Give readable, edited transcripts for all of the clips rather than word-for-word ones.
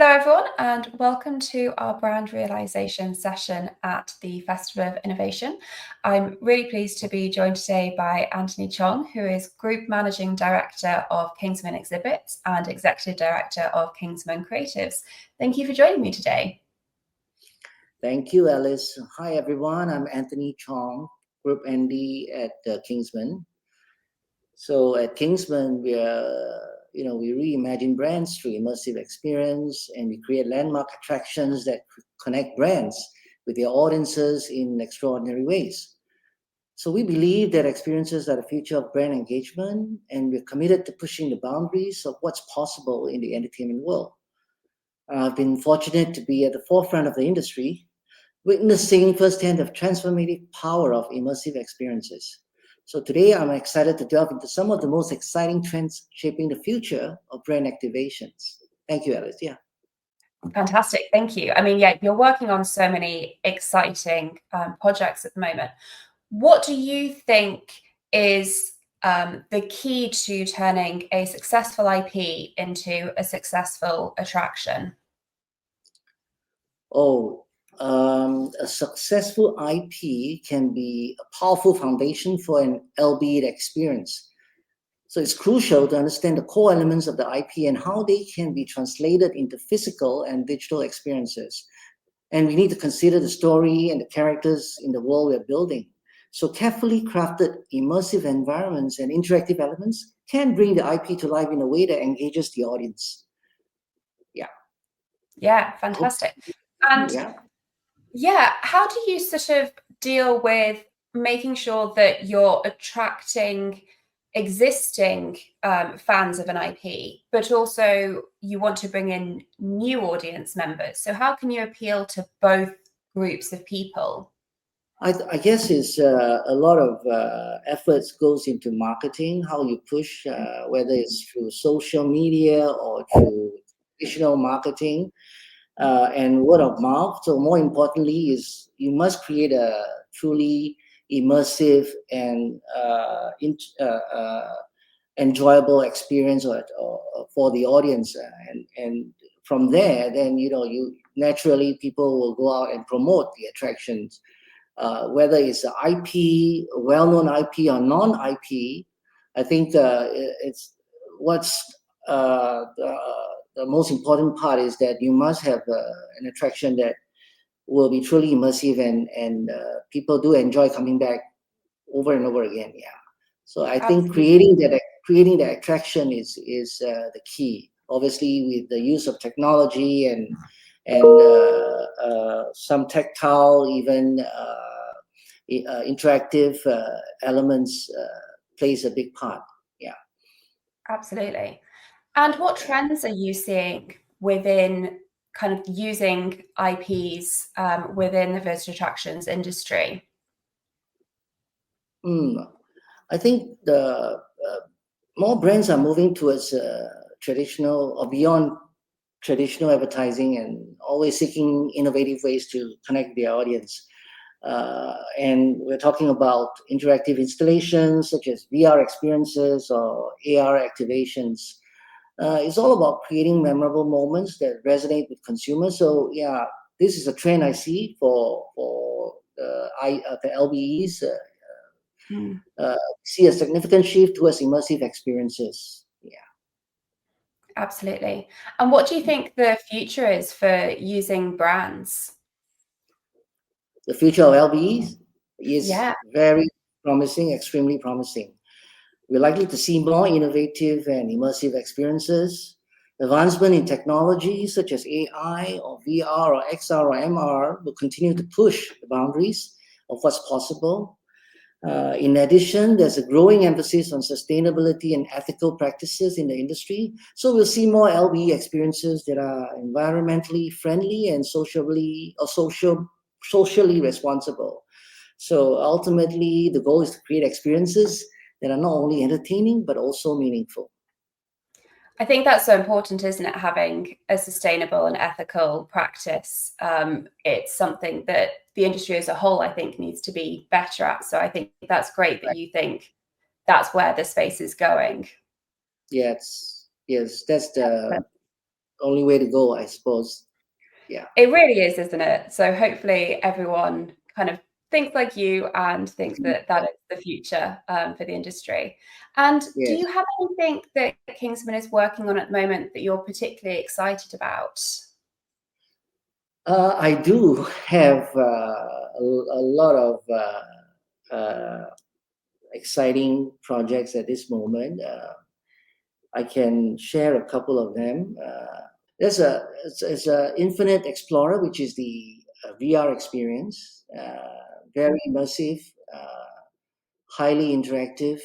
Hello everyone and welcome to our brand realization session at the Festival of Innovation. I'm really pleased to be joined today by Anthony Chong, who is Group Managing Director of Kingsmen Exhibits and Executive Director of Kingsmen Creatives. Thank you for joining me today. Thank you, Alice. Hi everyone, I'm Anthony Chong, Group ND at Kingsmen. So at Kingsmen, we reimagine brands through immersive experience, and we create landmark attractions that connect brands with their audiences in extraordinary ways. So we believe that experiences are the future of brand engagement, and we're committed to pushing the boundaries of what's possible in the entertainment world. I've been fortunate to be at the forefront of the industry, witnessing firsthand the transformative power of immersive experiences. So today I'm excited to delve into some of the most exciting trends shaping the future of brand activations. Thank you, Alice. Yeah. Fantastic, thank you. I mean, yeah, you're working on so many exciting projects at the moment. What do you think is the key to turning a successful IP into a successful attraction? A successful IP can be a powerful foundation for an LB experience. So it's crucial to understand the core elements of the IP and how they can be translated into physical and digital experiences. And we need to consider the story and the characters in the world we're building. So carefully crafted immersive environments and interactive elements can bring the IP to life in a way that engages the audience. Yeah, fantastic. And how do you sort of deal with making sure that you're attracting existing fans of an IP, but also you want to bring in new audience members? So how can you appeal to both groups of people? I guess it's a lot of efforts goes into marketing, how you push, whether it's through social media or through traditional marketing. And word of mouth. So more importantly is you must create a truly immersive and enjoyable experience for the audience. And from there, then, you naturally people will go out and promote the attractions, whether it's an IP, a well-known IP or non-IP. I think it's what's the most important part is that you must have an attraction that will be truly immersive and people do enjoy coming back over and over again. Yeah. So I think creating that attraction is the key. Obviously, with the use of technology and some tactile, even interactive elements plays a big part. Yeah. Absolutely. And what trends are you seeing within kind of using IPs within the visitor attractions industry? I think the more brands are moving towards traditional or beyond traditional advertising and always seeking innovative ways to connect their audience. And we're talking about interactive installations such as VR experiences or AR activations. It's all about creating memorable moments that resonate with consumers. So yeah, this is a trend I see for the LBEs. See a significant shift towards immersive experiences. Yeah, absolutely. And what do you think the future is for using brands? The future of LBEs is very promising, extremely promising. We're likely to see more innovative and immersive experiences. Advancement in technology such as AI or VR or XR or MR will continue to push the boundaries of what's possible. In addition, there's a growing emphasis on sustainability and ethical practices in the industry. So we'll see more LBE experiences that are environmentally friendly and socially responsible. So ultimately, the goal is to create experiences that are not only entertaining, but also meaningful. I think that's so important, isn't it? Having a sustainable and ethical practice. It's something that the industry as a whole, I think, needs to be better at. So I think that's great that you think that's where the space is going. Yes, that's the only way to go, I suppose. Yeah. It really is, isn't it? So hopefully everyone kind of thinks like you and thinks that that is the future for the industry. And do Yes. you have anything that Kingsman is working on at the moment that you're particularly excited about? I do have a lot of exciting projects at this moment. I can share a couple of them. It's a Infinite Explorer, which is the VR experience, very immersive, highly interactive.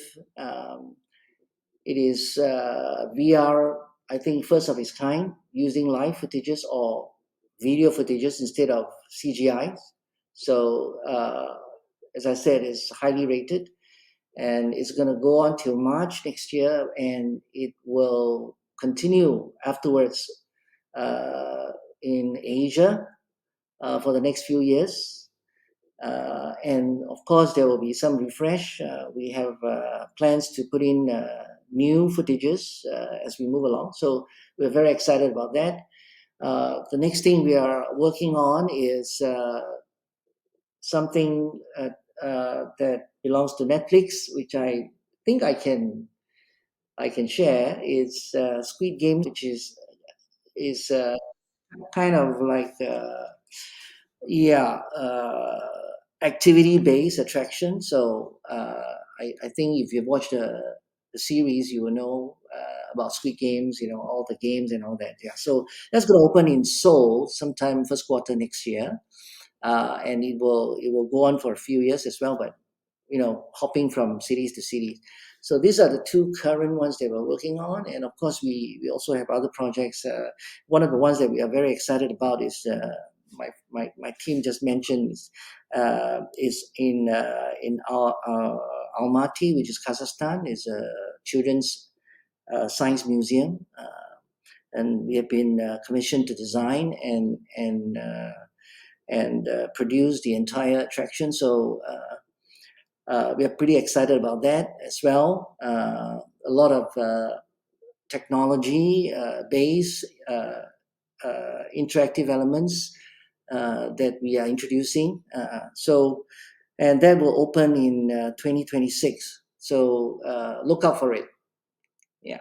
It is VR, I think, first of its kind, using live footages or video footages instead of CGI. So, as I said, it's highly rated, and it's going to go on till March next year, and it will continue afterwards in Asia for the next few years. And of course, there will be some refresh. We have plans to put in new footages as we move along. So we're very excited about that. The next thing we are working on is something that belongs to Netflix, which I think I can share. It's Squid Game, which is kind of like activity based attraction. So I think if you've watched the series, you will know about Squid Games. You know all the games and all that. Yeah. So that's going to open in Seoul sometime first quarter next year, and it will go on for a few years as well. But hopping from cities to cities. So these are the two current ones that we're working on, and of course we also have other projects. One of the ones that we are very excited about is my team just mentioned is in Almaty, which is Kazakhstan. Is a children's science museum, and we have been commissioned to design and produce the entire attraction. So. We are pretty excited about that as well. A lot of technology based interactive elements that we are introducing. And that will open in 2026. So look out for it. Yeah.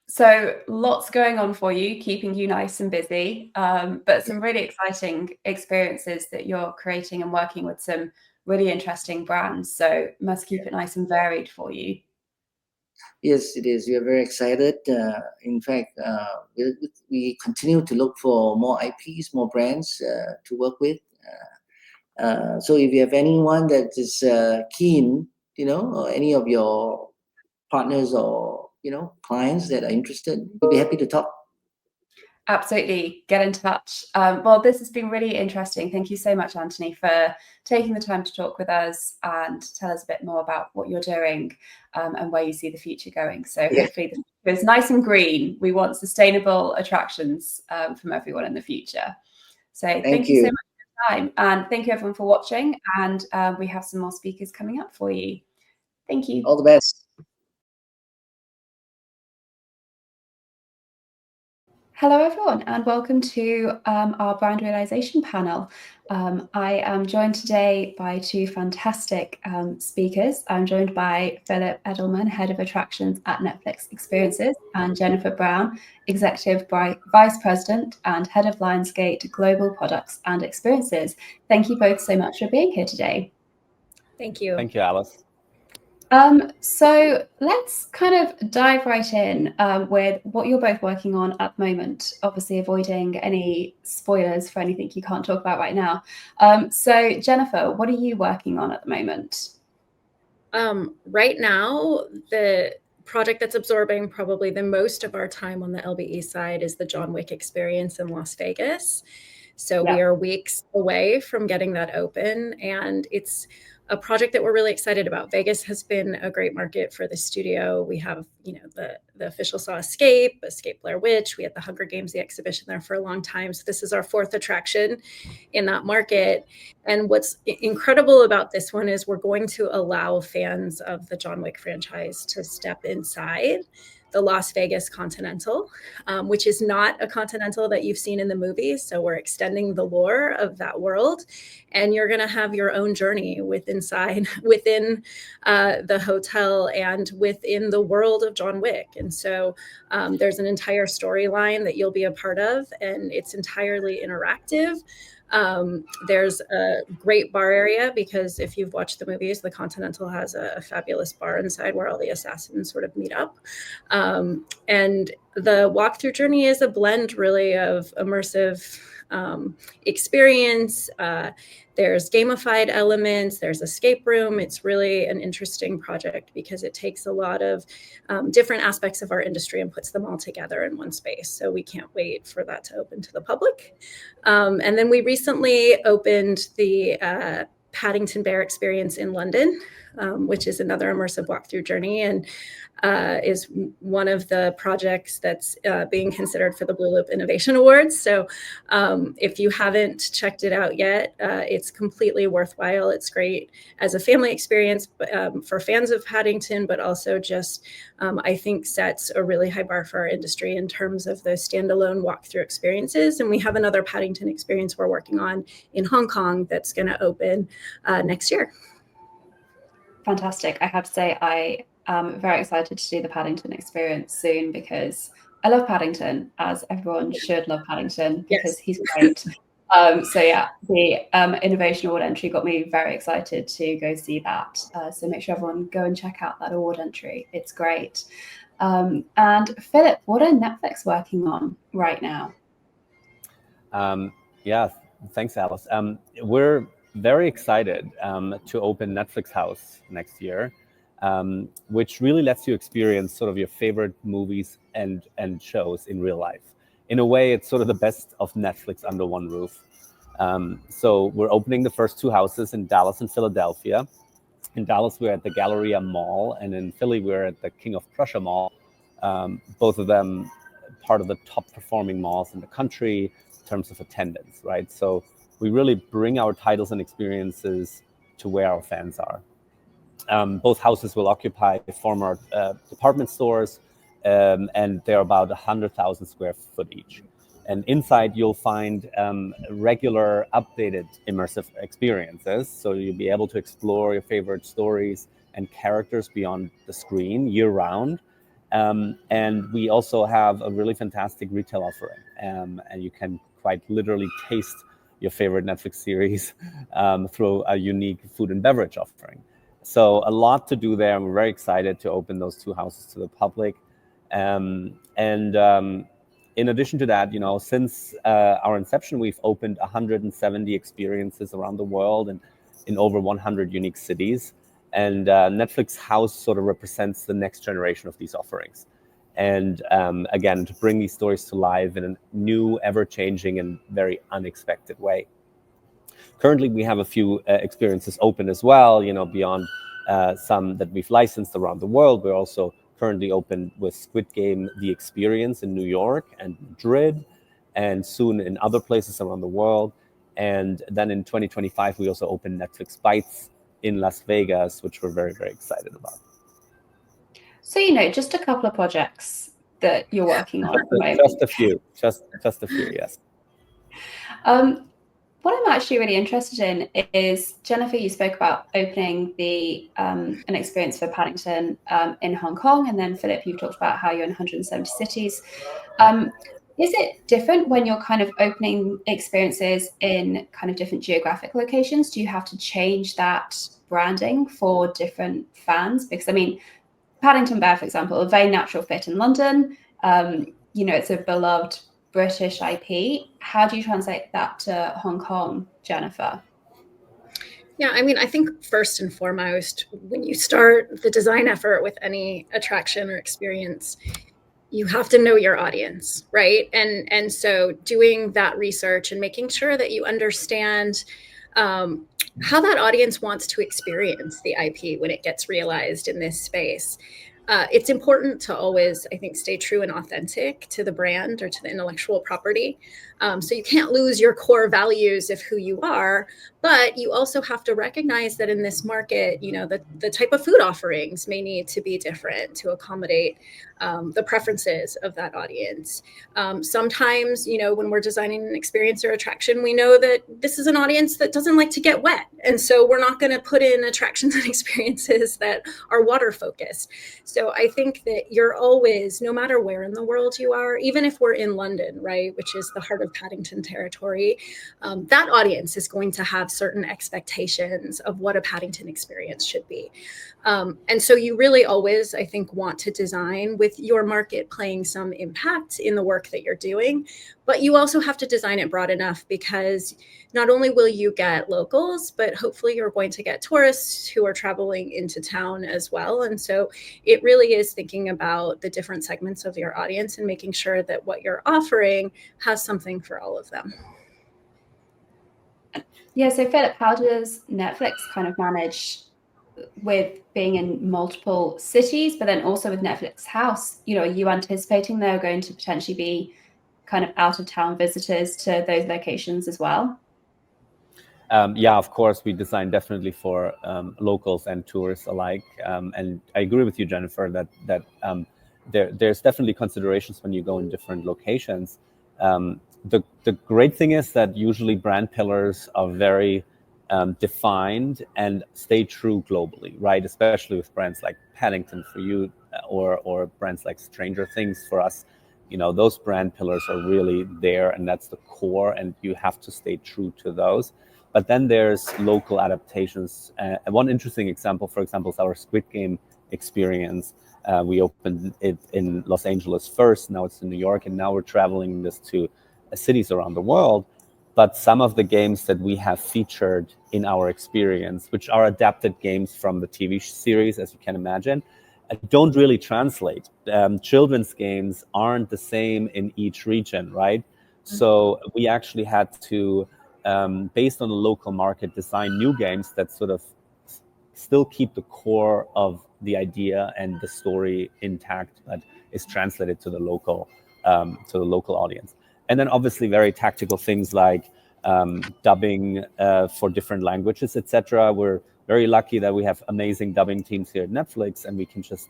So lots going on for you, keeping you nice and busy, but some really exciting experiences that you're creating and working with some really interesting brands. So must keep it nice and varied for you. Yes, it is. We are very excited. In fact, we continue to look for more IPs, more brands to work with. So if you have anyone that is keen, or any of your partners or clients that are interested, we'll be happy to talk. Absolutely, get in touch. Well, this has been really interesting. Thank you so much, Anthony, for taking the time to talk with us and tell us a bit more about what you're doing and where you see the future going. So hopefully the future is nice and green. We want sustainable attractions from everyone in the future. So thank you so much for your time. And thank you everyone for watching. And we have some more speakers coming up for you. Thank you. All the best. Hello, everyone, and welcome to our brand realization panel. I am joined today by two fantastic speakers. I'm joined by Philipp Edelmann, Head of Attractions at Netflix Experiences, and Jenefer Brown, Executive Vice President and Head of Lionsgate Global Products and Experiences. Thank you both so much for being here today. Thank you. Thank you, Alice. So let's kind of dive right in with what you're both working on at the moment, obviously avoiding any spoilers for anything you can't talk about right now. So Jenefer, what are you working on at the moment? Right now, the project that's absorbing probably the most of our time on the LBE side is the John Wick experience in Las Vegas. So we are weeks away from getting that open, and it's a project that we're really excited about. Vegas has been a great market for the studio. We have, the official saw Escape Blair Witch. We had the Hunger Games, the exhibition there for a long time. So this is our fourth attraction in that market. And what's incredible about this one is we're going to allow fans of the John Wick franchise to step inside. the Las Vegas Continental, which is not a Continental that you've seen in the movies. So we're extending the lore of that world, and you're going to have your own journey within the hotel and within the world of John Wick. And so there's an entire storyline that you'll be a part of, and it's entirely interactive. There's a great bar area, because if you've watched the movies, the Continental has a fabulous bar inside where all the assassins sort of meet up. And the walkthrough journey is a blend really of immersive experience. There's gamified elements, there's escape room. It's really an interesting project because it takes a lot of different aspects of our industry and puts them all together in one space. So we can't wait for that to open to the public. And then we recently opened the Paddington Bear experience in London, which is another immersive walkthrough journey, and is one of the projects that's being considered for the blooloop Innovation Awards. So if you haven't checked it out yet, it's completely worthwhile. It's great as a family experience for fans of Paddington, but also just, I think, sets a really high bar for our industry in terms of those standalone walkthrough experiences. And we have another Paddington experience we're working on in Hong Kong that's going to open next year. Fantastic. I have to say, I am very excited to do the Paddington experience soon, because I love Paddington, as everyone should love Paddington, because he's great. So yeah, the Innovation Award entry got me very excited to go see that. So make sure everyone go and check out that award entry. It's great. And Philipp, what are Netflix working on right now? Yeah, thanks, Alice. We're very excited to open Netflix House next year, which really lets you experience sort of your favorite movies and shows in real life. In a way, it's sort of the best of Netflix under one roof. So we're opening the first two houses in Dallas and Philadelphia. In Dallas, we're at the Galleria Mall, and in Philly, we're at the King of Prussia Mall. Both of them part of the top performing malls in the country in terms of attendance, right? So we really bring our titles and experiences to where our fans are. Both houses will occupy former department stores, and they're about 100,000 square foot each. And inside, you'll find regular, updated, immersive experiences. So you'll be able to explore your favorite stories and characters beyond the screen year-round. And we also have a really fantastic retail offering. And you can quite literally taste your favorite Netflix series through a unique food and beverage offering. So a lot to do there. We're very excited to open those two houses to the public. In addition to that, you know, since our inception, we've opened 170 experiences around the world and in over 100 unique cities. And Netflix House sort of represents the next generation of these offerings. And again, to bring these stories to life in a new, ever-changing, and very unexpected way. Currently, we have a few experiences open as well, you know, beyond some that we've licensed around the world. We're also currently open with Squid Game: The Experience in New York and Madrid, and soon in other places around the world. And then in 2025, we also open Netflix Bites in Las Vegas, which we're very, very excited about. So, you know, just a couple of projects that you're working on at the moment. Just a few, yes. What I'm actually really interested in is, Jenefer, you spoke about opening an experience for Paddington in Hong Kong, and then Philipp, you've talked about how you're in 170 cities. Is it different when you're kind of opening experiences in kind of different geographic locations? Do you have to change that branding for different fans? Because, I mean, Paddington Bear, for example, a very natural fit in London. You know, it's a beloved British IP. How do you translate that to Hong Kong, Jenefer? Yeah, I mean, I think first and foremost, when you start the design effort with any attraction or experience, you have to know your audience, right? And so doing that research and making sure that you understand how that audience wants to experience the IP when it gets realized in this space. it's important to always, I think, stay true and authentic to the brand or to the intellectual property. So you can't lose your core values of who you are, but you also have to recognize that in this market, you know, the type of food offerings may need to be different to accommodate the preferences of that audience. Sometimes, you know, when we're designing an experience or attraction, we know that this is an audience that doesn't like to get wet. And so we're not going to put in attractions and experiences that are water focused. So I think that you're always, no matter where in the world you are, even if we're in London, right, which is the heart of Paddington territory, that audience is going to have certain expectations of what a Paddington experience should be. And so you really always, I think, want to design with your market playing some impact in the work that you're doing, but you also have to design it broad enough because not only will you get locals, but hopefully you're going to get tourists who are traveling into town as well. And so it really is thinking about the different segments of your audience and making sure that what you're offering has something for all of them. Yeah, so Philipp, how does Netflix kind of manage with being in multiple cities, but then also with Netflix House? You know, are you anticipating there are going to potentially be kind of out of town visitors to those locations as well? Yeah, of course, we design definitely for locals and tourists alike. And I agree with you, Jenefer, that there's definitely considerations when you go in different locations. The great thing is that usually brand pillars are very defined and stay true globally, right? Especially with brands like Paddington for you, or brands like Stranger Things for us. You know, those brand pillars are really there, and that's the core, and you have to stay true to those. But then there's local adaptations. One interesting example, for example, is our Squid Game experience. We opened it in Los Angeles first, now it's in New York, and now we're traveling this to cities around the world. But some of the games that we have featured in our experience, which are adapted games from the TV series, as you can imagine, don't really translate. Children's games aren't the same in each region, right? So we actually had to, based on the local market, design new games that sort of still keep the core of the idea and the story intact, but is translated to the local audience. And then obviously very tactical things like dubbing for different languages, etc. We're very lucky that we have amazing dubbing teams here at Netflix, and we can just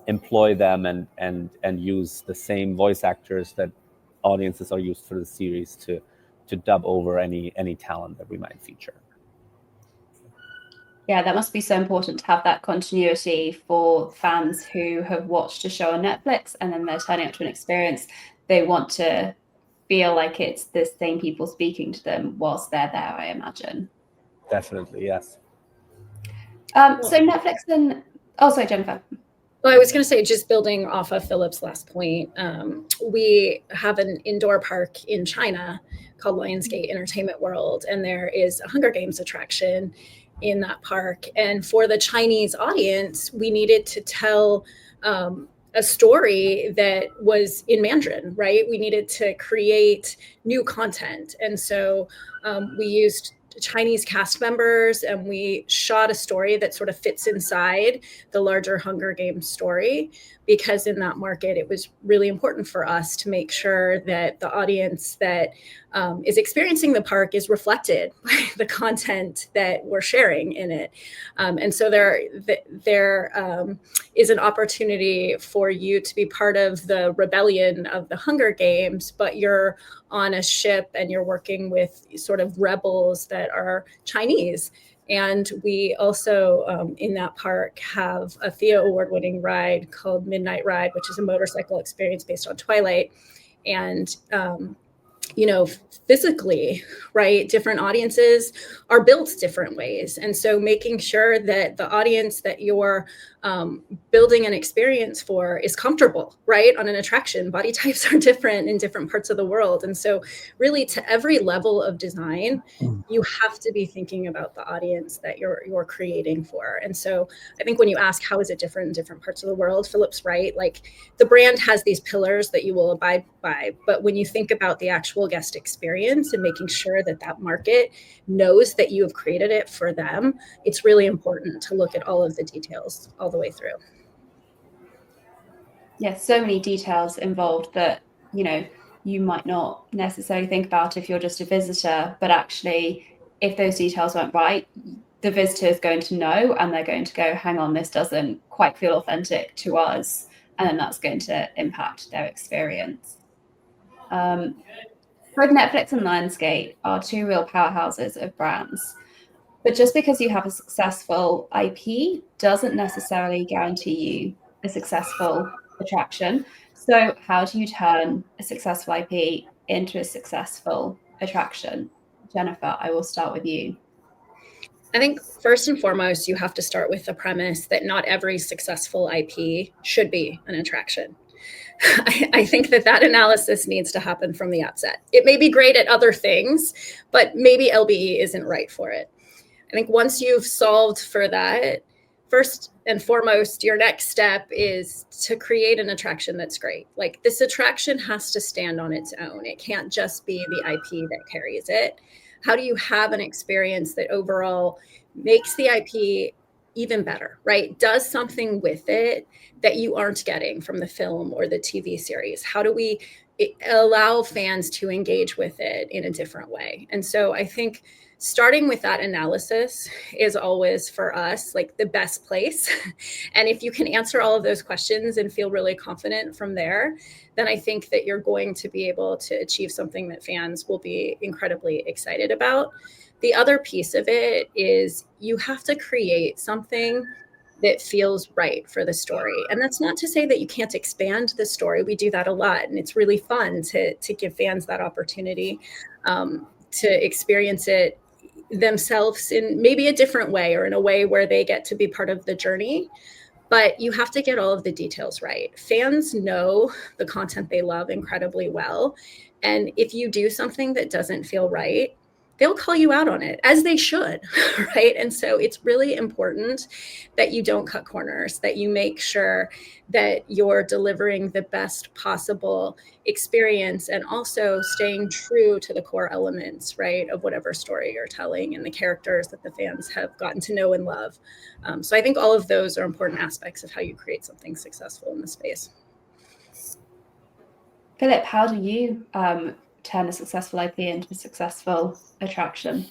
employ them and use the same voice actors that audiences are used for the series to dub over any talent that we might feature. Yeah, that must be so important to have that continuity for fans who have watched a show on Netflix and then they're turning up to an experience. They want to feel like it's the same people speaking to them whilst they're there, I imagine. Definitely, yes. So Netflix then, oh, sorry, Jenefer. Well, I was going to say, just building off of Philipp's last point, we have an indoor park in China called Lionsgate Entertainment World, and there is a Hunger Games attraction in that park. And for the Chinese audience, we needed to tell a story that was in Mandarin, right? We needed to create new content. And so we used Chinese cast members, and we shot a story that sort of fits inside the larger Hunger Games story, because in that market, it was really important for us to make sure that the audience that is experiencing the park is reflected by the content that we're sharing in it. And so there is an opportunity for you to be part of the rebellion of the Hunger Games, but you're on a ship and you're working with sort of rebels that are Chinese. And we also, in that park, have a Theo Award-winning ride called Midnight Ride, which is a motorcycle experience based on Twilight. And you know, physically, right, different audiences are built different ways. And so making sure that the audience that you're building an experience for is comfortable, right, on an attraction. Body types are different in different parts of the world. And so really, to every level of design, you have to be thinking about the audience that you're creating for. And so I think when you ask how is it different in different parts of the world, Philipp's right. Like, the brand has these pillars that you will abide by. But when you think about the actual wonderful guest experience and making sure that that market knows that you have created it for them, it's really important to look at all of the details all the way through. Yeah, so many details involved that, you know, you might not necessarily think about if you're just a visitor, but actually, if those details weren't right, the visitor is going to know, and they're going to go, hang on, this doesn't quite feel authentic to us. And then that's going to impact their experience. Both Netflix and Lionsgate are two real powerhouses of brands. But just because you have a successful IP doesn't necessarily guarantee you a successful attraction. So how do you turn a successful IP into a successful attraction? Jenefer, I will start with you. I think first and foremost, you have to start with the premise that not every successful IP should be an attraction. I think that analysis needs to happen from the outset. It may be great at other things, but maybe LBE isn't right for it. I think once you've solved for that, first and foremost, your next step is to create an attraction that's great. Like, this attraction has to stand on its own. It can't just be the IP that carries it. How do you have an experience that overall makes the IP even better, right? Does something with it that you aren't getting from the film or the TV series? How do we allow fans to engage with it in a different way? And so I think starting with that analysis is always, for us, like the best place. And if you can answer all of those questions and feel really confident from there, then I think that you're going to be able to achieve something that fans will be incredibly excited about. The other piece of it is you have to create something that feels right for the story. And that's not to say that you can't expand the story. We do that a lot, and it's really fun to give fans that opportunity to experience it themselves in maybe a different way, or in a way where they get to be part of the journey. But you have to get all of the details right. Fans know the content they love incredibly well. And if you do something that doesn't feel right, they'll call you out on it, as they should, right? And so it's really important that you don't cut corners, that you make sure that you're delivering the best possible experience, and also staying true to the core elements, right, of whatever story you're telling and the characters that the fans have gotten to know and love. So I think all of those are important aspects of how you create something successful in the space. Philipp, how do you turn a successful IP into a successful attraction?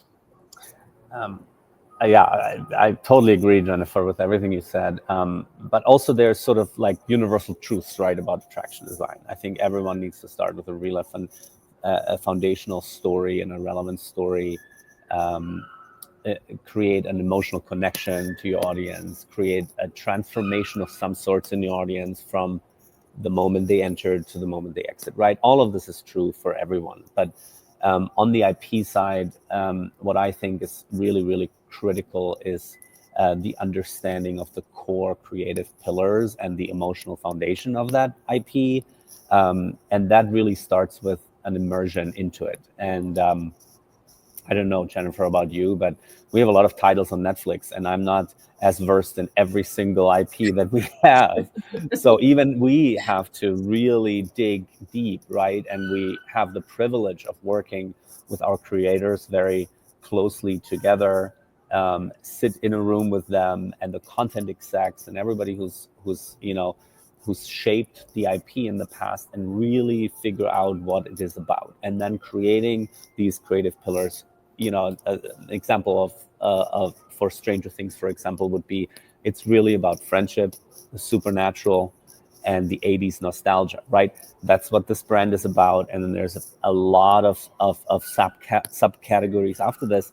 I totally agree, Jenefer, with everything you said. But also there's sort of like universal truths, right, about attraction design. I think everyone needs to start with a foundational story and a relevant story. Create an emotional connection to your audience, create a transformation of some sorts in your audience from the moment they entered to the moment they exit, right? All of this is true for everyone. But on the IP side, what I think is really, really critical is the understanding of the core creative pillars and the emotional foundation of that IP. And that really starts with an immersion into it. And I don't know, Jenefer, about you, but we have a lot of titles on Netflix, and I'm not as versed in every single IP that we have. So even we have to really dig deep, right? And we have the privilege of working with our creators very closely together, sit in a room with them and the content execs and everybody who's shaped the IP in the past, and really figure out what it is about, and then creating these creative pillars. An example of for Stranger Things, for example, would be, it's really about friendship, the supernatural, and the 80s nostalgia, right? That's what this brand is about. And then there's a lot of subcategories after this.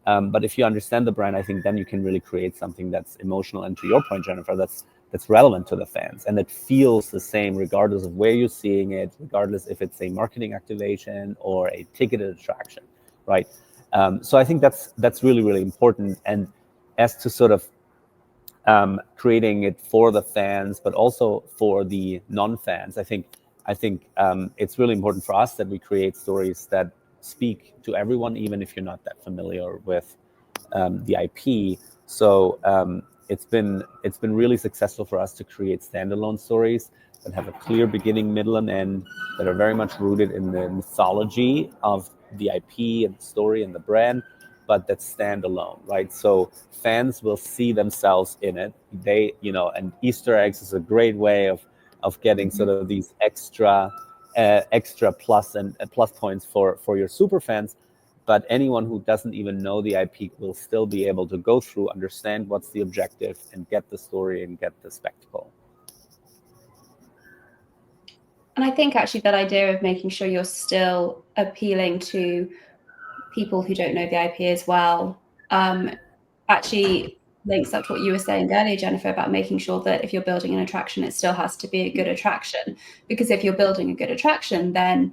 But if you understand the brand, I think then you can really create something that's emotional, and to your point, Jenefer, that's relevant to the fans, and that feels the same regardless of where you're seeing it, regardless if it's a marketing activation or a ticketed attraction, right? So I think that's really, really important. And as to sort of creating it for the fans, but also for the non-fans, I think it's really important for us that we create stories that speak to everyone, even if you're not that familiar with the IP. So it's been really successful for us to create standalone stories that have a clear beginning, middle, and end, that are very much rooted in the mythology of the IP and the story and the brand, but that stand alone, right? So fans will see themselves in it. They, and Easter eggs is a great way of getting sort of these extra plus and plus points for your super fans. But anyone who doesn't even know the IP will still be able to go through, understand what's the objective, and get the story and get the spectacle. And I think actually that idea of making sure you're still appealing to people who don't know the IP as well, actually links up to what you were saying earlier, Jenefer, about making sure that if you're building an attraction, it still has to be a good attraction. Because if you're building a good attraction, then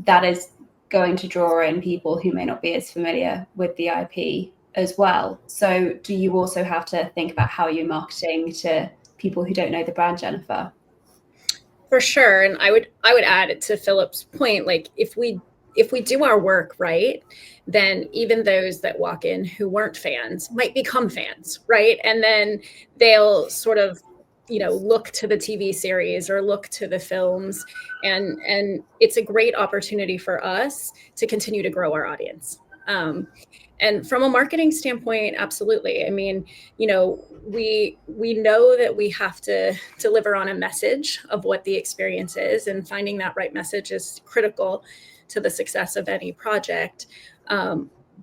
that is going to draw in people who may not be as familiar with the IP as well. So do you also have to think about how you're marketing to people who don't know the brand, Jenefer? For sure. And I would add to Philipp's point, like if we do our work right, then even those that walk in who weren't fans might become fans, right? And then they'll sort of, look to the TV series or look to the films, and it's a great opportunity for us to continue to grow our audience. And from a marketing standpoint, absolutely. I mean, we know that we have to deliver on a message of what the experience is, and finding that right message is critical to the success of any project.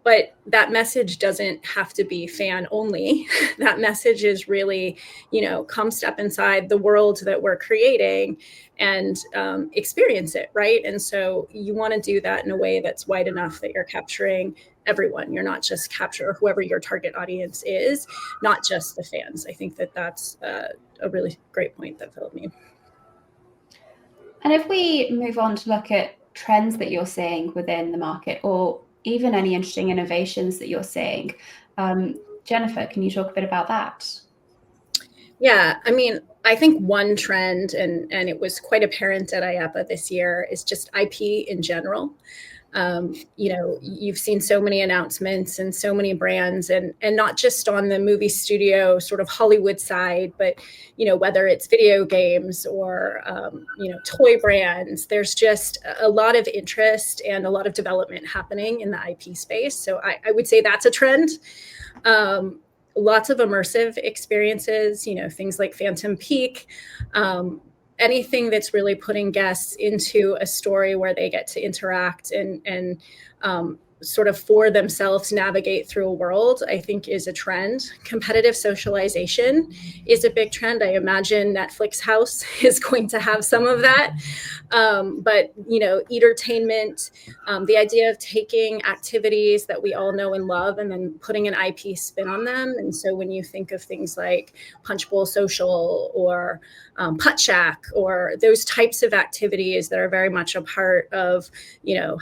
But that message doesn't have to be fan only. That message is really, come step inside the world that we're creating and experience it, right? And so you want to do that in a way that's wide enough that you're capturing everyone. You're not just capture whoever your target audience is, not just the fans. I think that that's a really great point that Philipp made. And if we move on to look at trends that you're seeing within the market, or even any interesting innovations that you're seeing, Jenefer, can you talk a bit about that? Yeah, I mean, I think one trend, and it was quite apparent at IAPA this year, is just IP in general. You've seen so many announcements and so many brands, and not just on the movie studio sort of Hollywood side, but whether it's video games or toy brands, there's just a lot of interest and a lot of development happening in the IP space. So I would say that's a trend. Lots of immersive experiences, things like Phantom Peak, anything that's really putting guests into a story where they get to interact and sort of for themselves navigate through a world, I think is a trend. Competitive socialization is a big trend. I imagine Netflix House is going to have some of that. But, entertainment, the idea of taking activities that we all know and love and then putting an IP spin on them. And so when you think of things like Punch Bowl Social or Putt Shack or those types of activities that are very much a part of,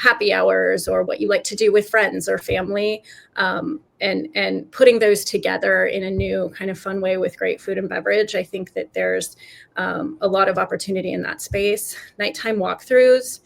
happy hours or what you like to do with friends or family, and putting those together in a new kind of fun way with great food and beverage. I think that there's a lot of opportunity in that space. Nighttime walkthroughs,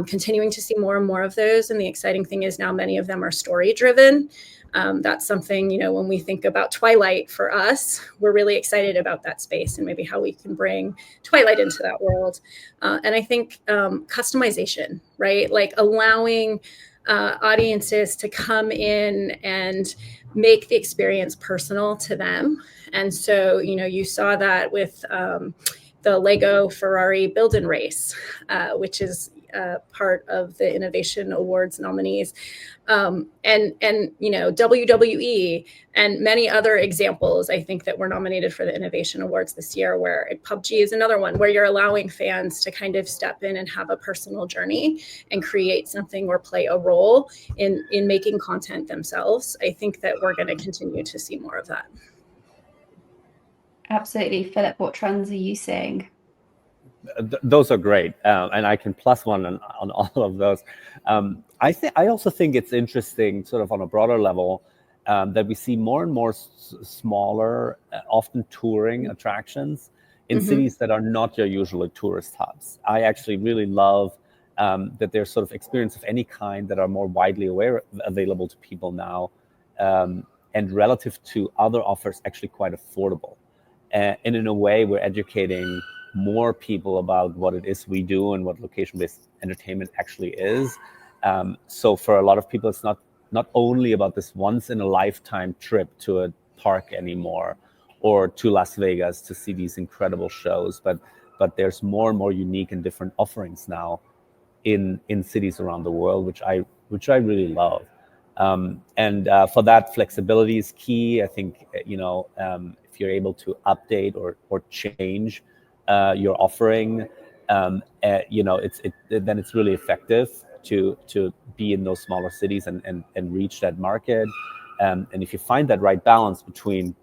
continuing to see more and more of those. And the exciting thing is now many of them are story driven. That's something, when we think about Twilight for us, we're really excited about that space and maybe how we can bring Twilight into that world. And I think customization, right? Like allowing audiences to come in and make the experience personal to them. And so, you saw that with the Lego Ferrari Build and Race, which is part of the Innovation Awards nominees, and WWE and many other examples. I think that were nominated for the Innovation Awards this year, where PUBG is another one where you're allowing fans to kind of step in and have a personal journey and create something or play a role in making content themselves. I think that we're going to continue to see more of that. Absolutely. Philipp, what trends are you seeing? Those are great, and I can plus one on all of those. I also think it's interesting, sort of on a broader level, that we see more and more smaller, often touring attractions in cities that are not your usual tourist hubs. I actually really love that there's sort of experience of any kind that are more widely available to people now. and relative to other offers, actually quite affordable. And in a way, we're educating more people about what it is we do and what location-based entertainment actually is. So for a lot of people, it's not only about this once-in-a-lifetime trip to a park anymore, or to Las Vegas to see these incredible shows, but there's more and more unique and different offerings now in cities around the world, which I really love. And for that, flexibility is key. I think, if you're able to update or change your offering, then it's really effective to be in those smaller cities and reach that market. And if you find that right balance between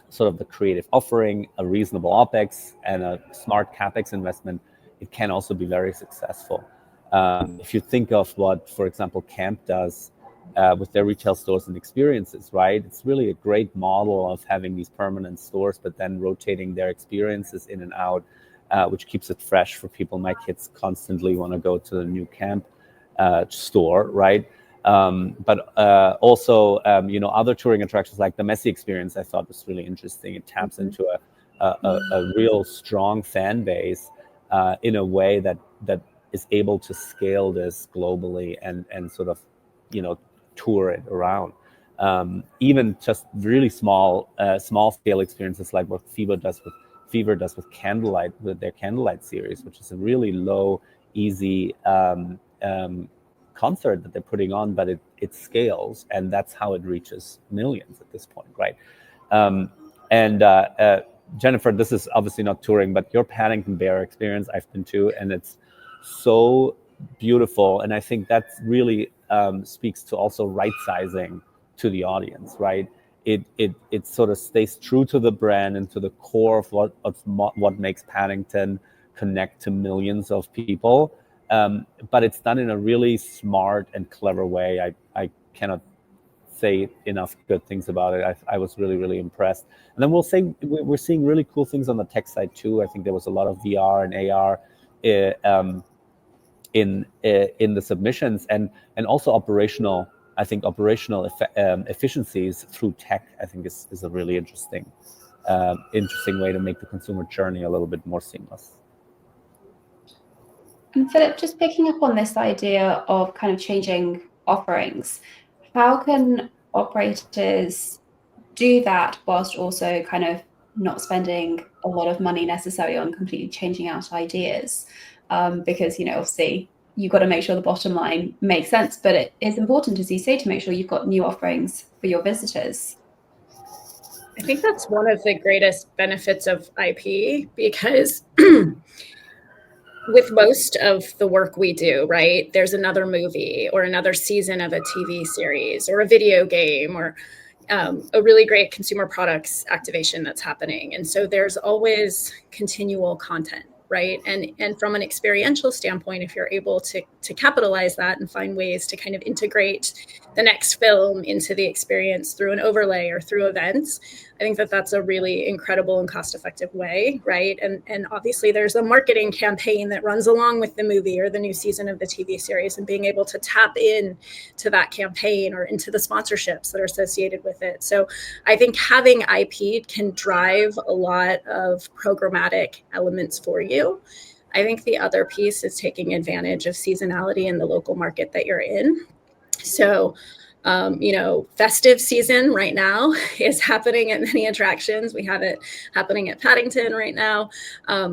sort of the creative offering, a reasonable OpEx, and a smart CapEx investment, it can also be very successful. If you think of what, for example, Camp does with their retail stores and experiences, right? It's really a great model of having these permanent stores, but then rotating their experiences in and out, which keeps it fresh for people. My kids constantly want to go to the new Camp store, right? But also, other touring attractions like the Messi experience, I thought was really interesting. It taps into a real strong fan base in a way that is able to scale this globally and sort of, tour it around. Even just really small scale experiences like what Fever does with Candlelight, with their Candlelight series, which is a really low, easy concert that they're putting on, but it scales, and that's how it reaches millions at this point, right? Jenefer, this is obviously not touring, but your Paddington Bear experience, I've been to, and it's so beautiful. And I think that really speaks to also right sizing to the audience, right? It sort of stays true to the brand and to the core of what makes Paddington connect to millions of people. But it's done in a really smart and clever way. I cannot say enough good things about it. I was really, really impressed. And then we're seeing really cool things on the tech side too. I think there was a lot of VR and AR in the submissions, and also operational efficiencies through tech. I think is a really interesting way to make the consumer journey a little bit more seamless. And Philipp, just picking up on this idea of kind of changing offerings, how can operators do that whilst also kind of not spending a lot of money necessarily on completely changing out ideas? Because, obviously you've got to make sure the bottom line makes sense, but it is important, as you say, to make sure you've got new offerings for your visitors. I think that's one of the greatest benefits of IP, because with most of the work we do, right, there's another movie or another season of a TV series or a video game or a really great consumer products activation that's happening. And so there's always continual content, right? And from an experiential standpoint, if you're able to capitalize that and find ways to kind of integrate the next film into the experience through an overlay or through events, I think that that's a really incredible and cost-effective way, right? And obviously there's a marketing campaign that runs along with the movie or the new season of the TV series, and being able to tap in to that campaign or into the sponsorships that are associated with it. So I think having IP can drive a lot of programmatic elements for you. I think the other piece is taking advantage of seasonality in the local market that you're in. So, festive season right now is happening at many attractions. We have it happening at Paddington right now.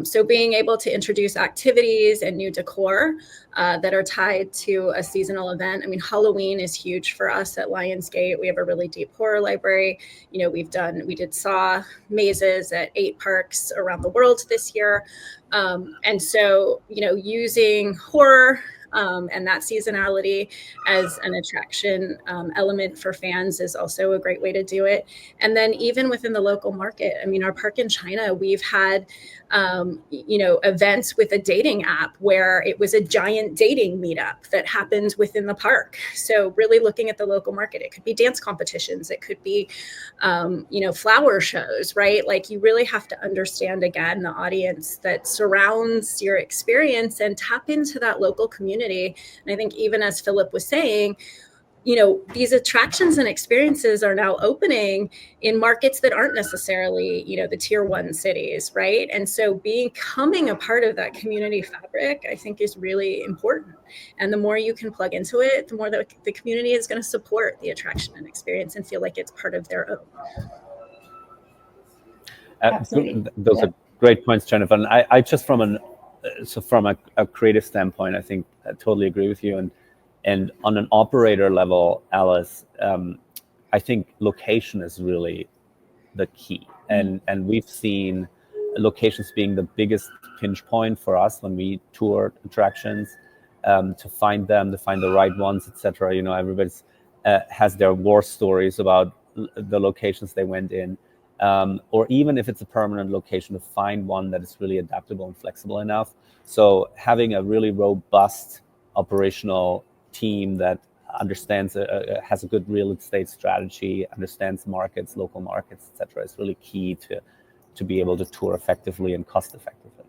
So being able to introduce activities and new decor that are tied to a seasonal event. I mean, Halloween is huge for us at Lionsgate. We have a really deep horror library. We did Saw mazes at 8 parks around the world this year. And so, using horror and that seasonality as an attraction element for fans is also a great way to do it. And then even within the local market, I mean, our park in China, we've had, events with a dating app where it was a giant dating meetup that happened within the park. So really looking at the local market, it could be dance competitions, it could be, flower shows, right? Like, you really have to understand, again, the audience that surrounds your experience and tap into that local community. And I think even as Philipp was saying, these attractions and experiences are now opening in markets that aren't necessarily, the tier 1 cities, right? And so becoming a part of that community fabric, I think, is really important. And the more you can plug into it, the more the community is going to support the attraction and experience and feel like it's part of their own. Absolutely. Those are great points, Jenefer. And I just from a creative standpoint, I think I totally agree with you. And on an operator level, Alice, I think location is really the key. And we've seen locations being the biggest pinch point for us when we tour attractions, to find the right ones, etc. Everybody's has their war stories about the locations they went in. Or even if it's a permanent location, to find one that is really adaptable and flexible enough. So having a really robust operational team that understands, has a good real estate strategy, understands markets, local markets, etc., is really key to be able to tour effectively and cost effectively.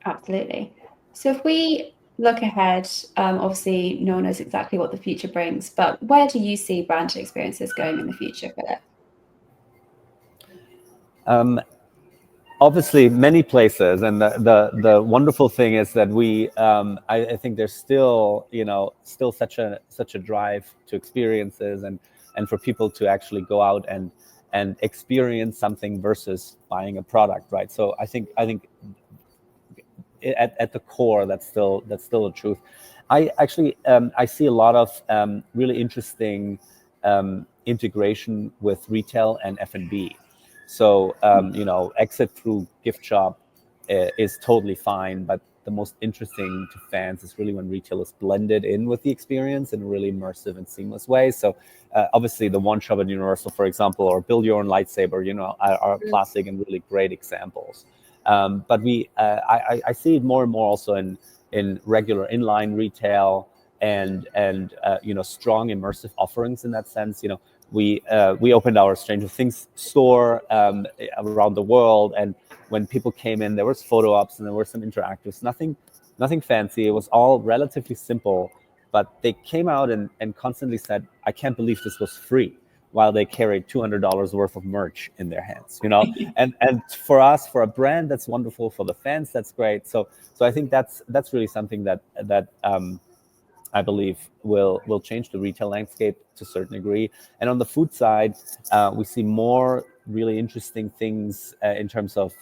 Absolutely. So if we look ahead, obviously no one knows exactly what the future brings, but where do you see brand experiences going in the future, Philipp? Obviously, many places, and the wonderful thing is that I think there's still such a drive to experiences and for people to actually go out and experience something versus buying a product, right? So I think at the core that's still the truth. I actually I see a lot of really interesting integration with retail and F&B. So exit through gift shop is totally fine, but the most interesting to fans is really when retail is blended in with the experience in a really immersive and seamless way. So obviously the one shop at Universal, for example, or build your own lightsaber, are classic and really great examples. But I see it more and more also in regular inline retail and strong immersive offerings in that sense. We opened our Stranger Things store around the world, and when people came in, there was photo ops and there were some interactives. Nothing fancy. It was all relatively simple, but they came out and constantly said, "I can't believe this was free," while they carried $200 worth of merch in their hands. And for us, for a brand, that's wonderful. For the fans, that's great. So I think that's really something that I believe will change the retail landscape to a certain degree. And on the food side, we see more really interesting things in terms of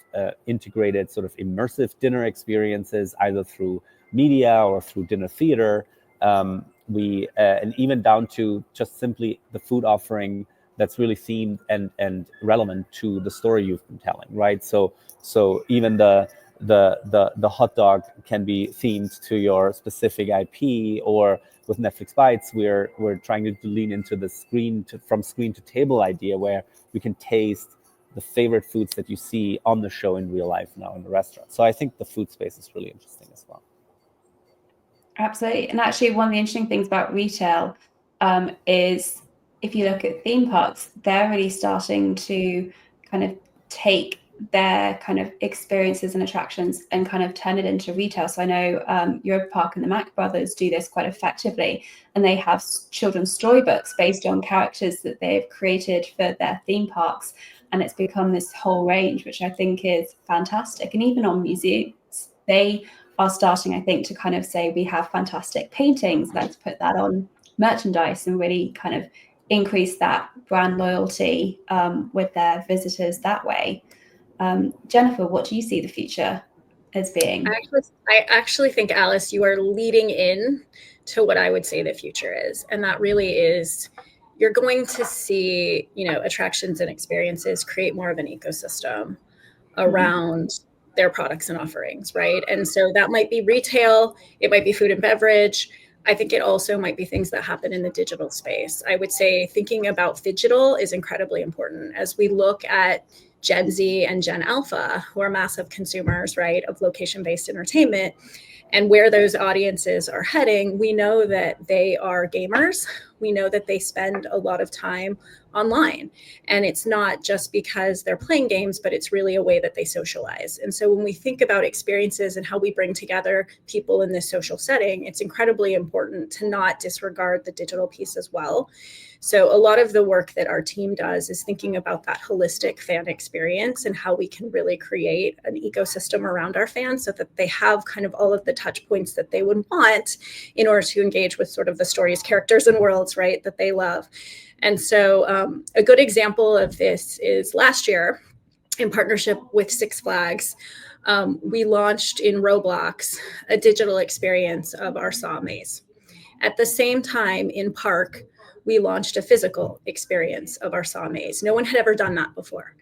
integrated sort of immersive dinner experiences, either through media or through dinner theater. And even down to just simply the food offering that's really themed and relevant to the story you've been telling, right? So even the hot dog can be themed to your specific IP, or with Netflix Bites, we're trying to lean into the from screen to table idea, where we can taste the favorite foods that you see on the show in real life now in the restaurant. So I think the food space is really interesting as well. Absolutely. And actually, one of the interesting things about retail is if you look at theme parks, they're really starting to kind of take their kind of experiences and attractions and kind of turn it into retail. So I know Europa Park and the Mac Brothers do this quite effectively, and they have children's storybooks based on characters that they've created for their theme parks. And it's become this whole range, which I think is fantastic. And even on museums, they are starting, I think, to kind of say, we have fantastic paintings, let's put that on merchandise and really kind of increase that brand loyalty with their visitors that way. Jenefer, what do you see the future as being? I actually think, Alice, you are leading in to what I would say the future is. And that really is, you're going to see, attractions and experiences create more of an ecosystem around their products and offerings, right? And so that might be retail, it might be food and beverage. I think it also might be things that happen in the digital space. I would say thinking about digital is incredibly important as we look at Gen Z and Gen Alpha, who are massive consumers, right, of location-based entertainment, and where those audiences are heading, we know that they are gamers. We know that they spend a lot of time online. And it's not just because they're playing games, but it's really a way that they socialize. And so when we think about experiences and how we bring together people in this social setting, it's incredibly important to not disregard the digital piece as well. So a lot of the work that our team does is thinking about that holistic fan experience and how we can really create an ecosystem around our fans so that they have kind of all of the touch points that they would want in order to engage with sort of the stories, characters, and worlds, right, that they love. And so a good example of this is last year, in partnership with Six Flags, we launched in Roblox a digital experience of our Saw maze. At the same time, in Park, we launched a physical experience of our Saw maze. No one had ever done that before.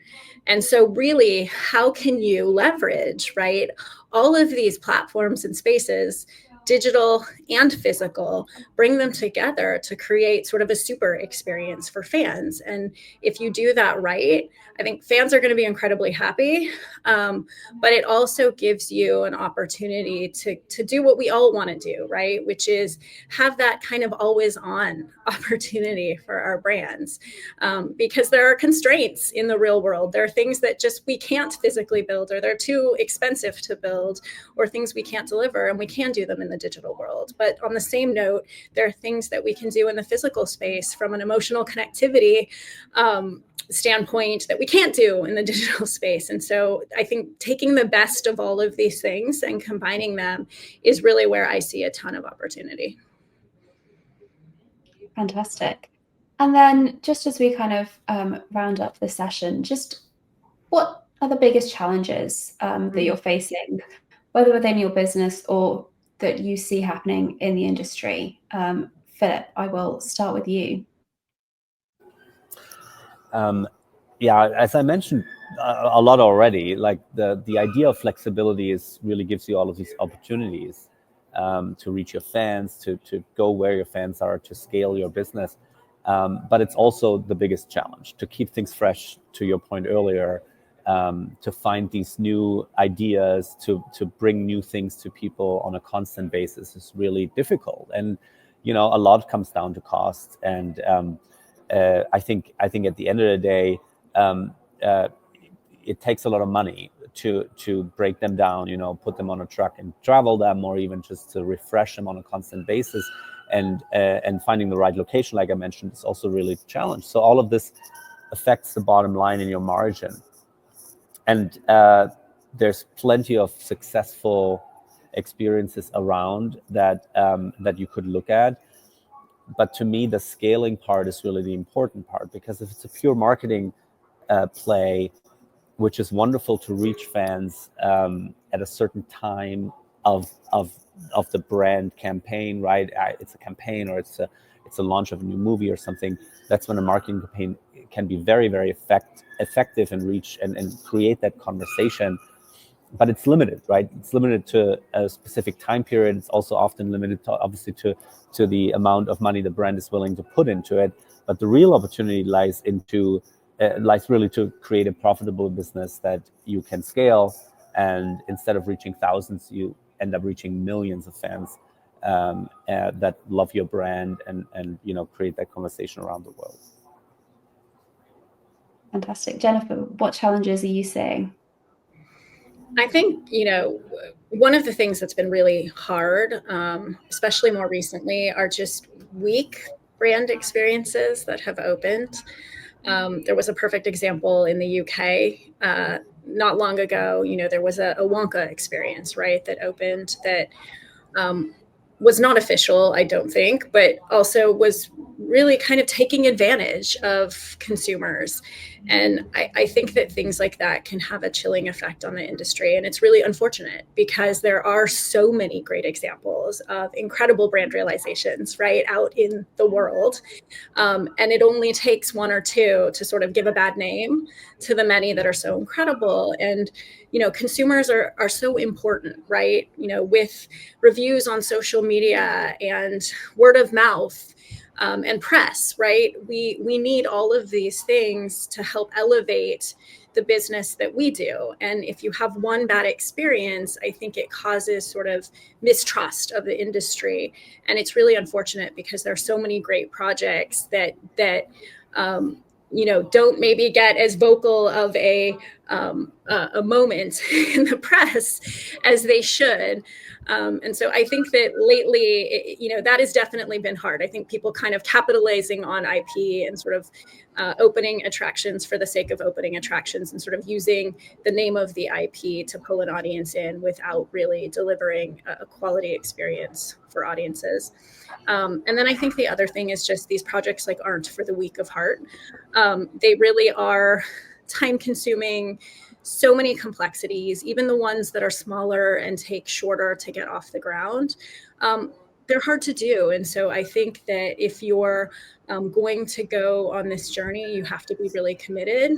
And so really, how can you leverage, right, all of these platforms and spaces, digital and physical, bring them together to create sort of a super experience for fans? And if you do that right, I think fans are going to be incredibly happy, but it also gives you an opportunity to do what we all want to do, right? Which is have that kind of always on opportunity for our brands, because there are constraints in the real world. There are things that just we can't physically build, or they're too expensive to build, or things we can't deliver, and we can do them in the digital world. But on the same note, there are things that we can do in the physical space from an emotional connectivity standpoint that we can't do in the digital space. And so I think taking the best of all of these things and combining them is really where I see a ton of opportunity. Fantastic. And then just as we kind of round up the session, just what are the biggest challenges that you're facing, whether within your business or that you see happening in the industry? Philipp, I will start with you. Yeah, as I mentioned a lot already, like the idea of flexibility really gives you all of these opportunities to reach your fans, to go where your fans are, to scale your business. But it's also the biggest challenge to keep things fresh, to your point earlier, to find these new ideas, to bring new things to people on a constant basis is really difficult. And, you know, a lot comes down to cost. And I think at the end of the day, it takes a lot of money to break them down, you know, put them on a truck and travel them, or even just to refresh them on a constant basis. And finding the right location, like I mentioned, is also really a challenge. So all of this affects the bottom line in your margin. And there's plenty of successful experiences around that you could look at. But to me, the scaling part is really the important part, because if it's a pure marketing play, which is wonderful to reach fans at a certain time of the brand campaign, right? It's a campaign, or it's a launch of a new movie or something. That's when a marketing campaign can be very, very effective and reach and create that conversation. But it's limited, right? It's limited to a specific time period. It's also often limited to, obviously, to the amount of money the brand is willing to put into it. But the real opportunity lies really to create a profitable business that you can scale. And instead of reaching thousands, you end up reaching millions of fans that love your brand and you know, create that conversation around the world. Fantastic. Jenefer, what challenges are you seeing? I think, you know, one of the things that's been really hard, especially more recently, are just weak brand experiences that have opened. There was a perfect example in the UK not long ago. You know, there was a Wonka experience, right, that opened that was not official, I don't think, but also was really kind of taking advantage of consumers. And I think that things like that can have a chilling effect on the industry. And it's really unfortunate, because there are so many great examples of incredible brand realizations, right, out in the world. And it only takes one or two to sort of give a bad name to the many that are so incredible. And, you know, consumers are so important, right? You know, with reviews on social media and word of mouth, and press, right? We need all of these things to help elevate the business that we do. And if you have one bad experience, I think it causes sort of mistrust of the industry. And it's really unfortunate because there are so many great projects that don't maybe get as vocal of a moment in the press as they should. And so I think that lately, that has definitely been hard. I think people kind of capitalizing on IP and sort of opening attractions for the sake of opening attractions and sort of using the name of the IP to pull an audience in without really delivering a quality experience for audiences. And then I think the other thing is just these projects like aren't for the weak of heart. They really are time consuming, so many complexities, even the ones that are smaller and take shorter to get off the ground. They're hard to do. And so I think that if you're going to go on this journey, you have to be really committed,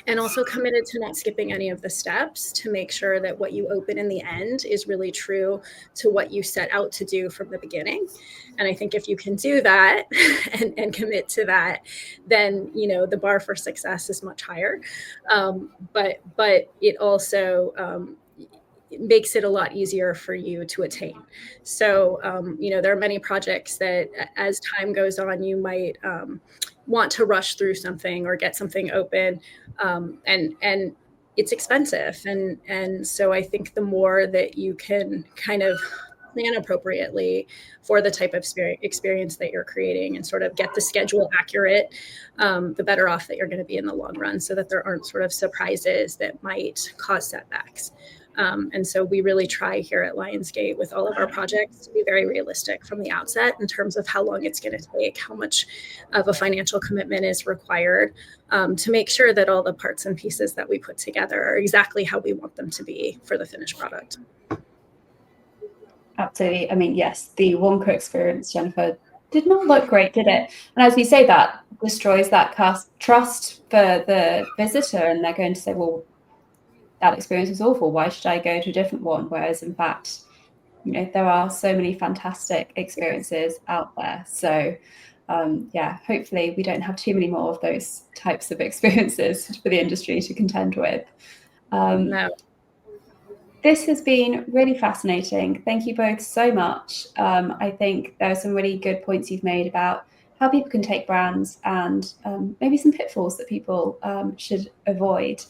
and also committed to not skipping any of the steps to make sure that what you open in the end is really true to what you set out to do from the beginning. And I think if you can do that and commit to that, then, the bar for success is much higher. But it also it makes it a lot easier for you to attain. So, there are many projects that as time goes on, you might want to rush through something or get something open, and it's expensive. And so I think the more that you can kind of plan appropriately for the type of experience that you're creating and sort of get the schedule accurate, the better off that you're going to be in the long run, so that there aren't sort of surprises that might cause setbacks. And so we really try here at Lionsgate with all of our projects to be very realistic from the outset in terms of how long it's going to take, how much of a financial commitment is required, to make sure that all the parts and pieces that we put together are exactly how we want them to be for the finished product. Absolutely. I mean, yes, the Wonka experience, Jenefer, did not look great, did it? And as we say, that destroys that trust for the visitor, and they're going to say, well, that experience was awful. Why should I go to a different one? Whereas in fact, there are so many fantastic experiences out there. So hopefully we don't have too many more of those types of experiences for the industry to contend with. No. This has been really fascinating. Thank you both so much. I think there are some really good points you've made about how people can take brands and maybe some pitfalls that people should avoid.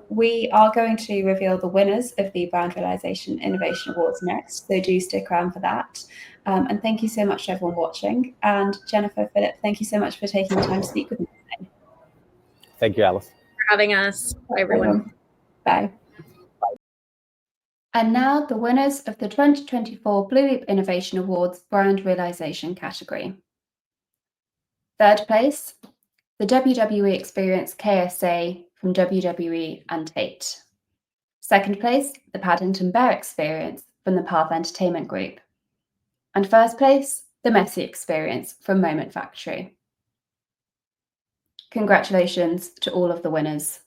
We are going to reveal the winners of the Brand Realisation Innovation Awards next, so do stick around for that. And thank you so much to everyone watching. And Jenefer, Philipp, thank you so much for taking the time to speak with me today. Thank you, Alice. For having us. Bye, everyone. Bye. And now the winners of the 2024 blooloop Innovation Awards Brand Realisation category. Third place, the WWE Experience KSA from WWE and Tate. Second place, the Paddington Bear Experience from the Path Entertainment Group. And first place, the Messi Experience from Moment Factory. Congratulations to all of the winners.